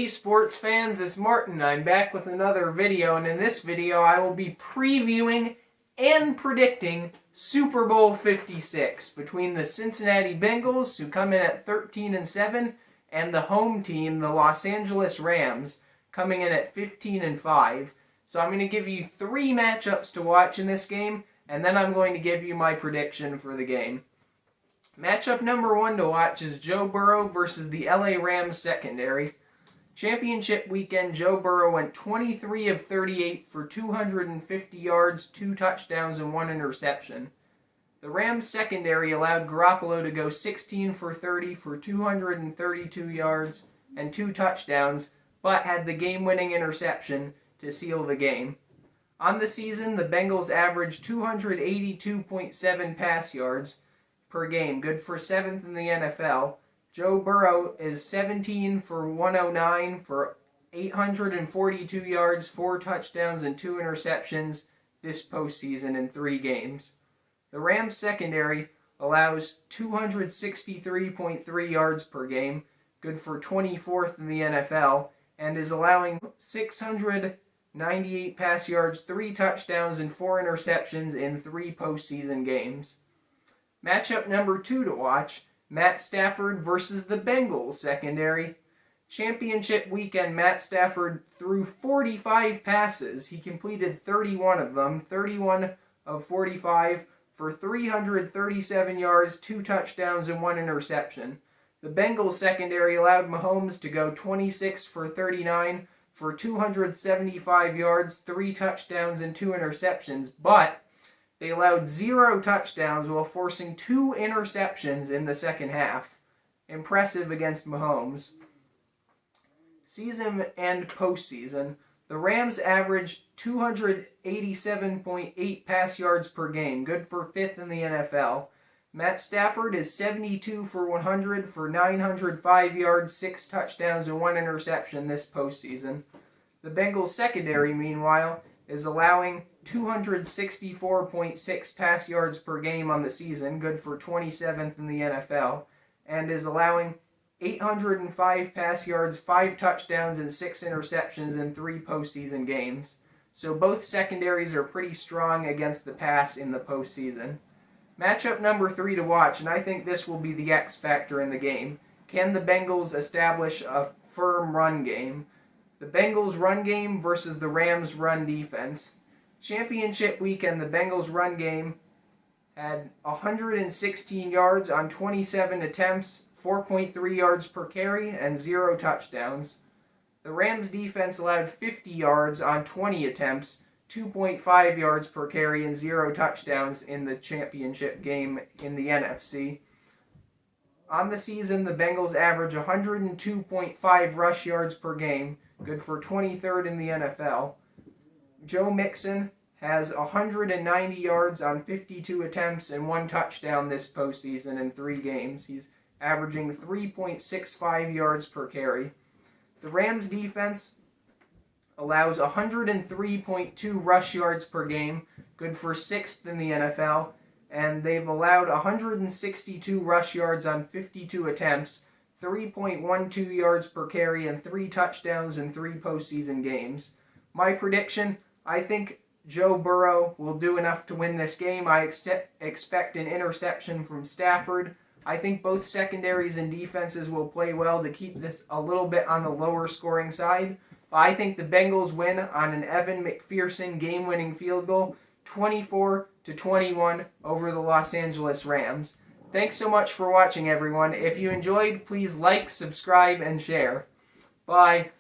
Hey sports fans, it's Martin. I'm back with another video, and in this video I will be previewing and predicting Super Bowl 56 between the Cincinnati Bengals, who come in at 13-7, and the home team, the Los Angeles Rams, coming in at 15-5. So I'm going to give you three matchups to watch in this game, and then I'm going to give you my prediction for the game. Matchup number one to watch is Joe Burrow versus the LA Rams secondary. Championship weekend, Joe Burrow went 23 of 38 for 250 yards, 2 touchdowns, and 1 interception. The Rams secondary allowed Garoppolo to go 16 for 30 for 232 yards and 2 touchdowns, but had the game-winning interception to seal the game. On the season, the Bengals averaged 282.7 pass yards per game, good for 7th in the NFL. Joe Burrow is 17 for 109 for 842 yards, 4 touchdowns, and 2 interceptions this postseason in 3 games. The Rams secondary allows 263.3 yards per game, good for 24th in the NFL, and is allowing 698 pass yards, 3 touchdowns, and 4 interceptions in 3 postseason games. Matchup number 2 to watch, Matt Stafford versus the Bengals secondary. Championship weekend, Matt Stafford threw 45 passes. He completed 31 of them, 31 of 45 for 337 yards, 2 touchdowns, and 1 interception. The Bengals secondary allowed Mahomes to go 26 for 39 for 275 yards, 3 touchdowns, and 2 interceptions, but they allowed 0 touchdowns while forcing 2 interceptions in the second half. Impressive against Mahomes. Season and postseason. The Rams averaged 287.8 pass yards per game, good for 5th in the NFL. Matt Stafford is 72 for 100 for 905 yards, 6 touchdowns, and 1 interception this postseason. The Bengals secondary, meanwhile, is allowing 264.6 pass yards per game on the season, good for 27th in the NFL, and is allowing 805 pass yards, 5 touchdowns, and 6 interceptions in 3 postseason games. So both secondaries are pretty strong against the pass in the postseason. Matchup number 3 to watch, and I think this will be the X factor in the game. Can the Bengals establish a firm run game? The Bengals run game versus the Rams run defense. Championship weekend, the Bengals run game had 116 yards on 27 attempts, 4.3 yards per carry, and 0 touchdowns. The Rams defense allowed 50 yards on 20 attempts, 2.5 yards per carry, and 0 touchdowns in the championship game in the NFC. On the season, the Bengals average 102.5 rush yards per game, good for 23rd in the NFL. Joe Mixon has 190 yards on 52 attempts and 1 touchdown this postseason in 3 games. He's averaging 3.65 yards per carry. The Rams defense allows 103.2 rush yards per game, good for 6th in the NFL, and they've allowed 162 rush yards on 52 attempts, 3.12 yards per carry, and 3 touchdowns in 3 postseason games. My prediction, I think Joe Burrow will do enough to win this game. I expect an interception from Stafford. I think both secondaries and defenses will play well to keep this a little bit on the lower scoring side. But I think the Bengals win on an Evan McPherson game-winning field goal, 24-21 over the Los Angeles Rams. Thanks so much for watching, everyone. If you enjoyed, please like, subscribe, and share. Bye.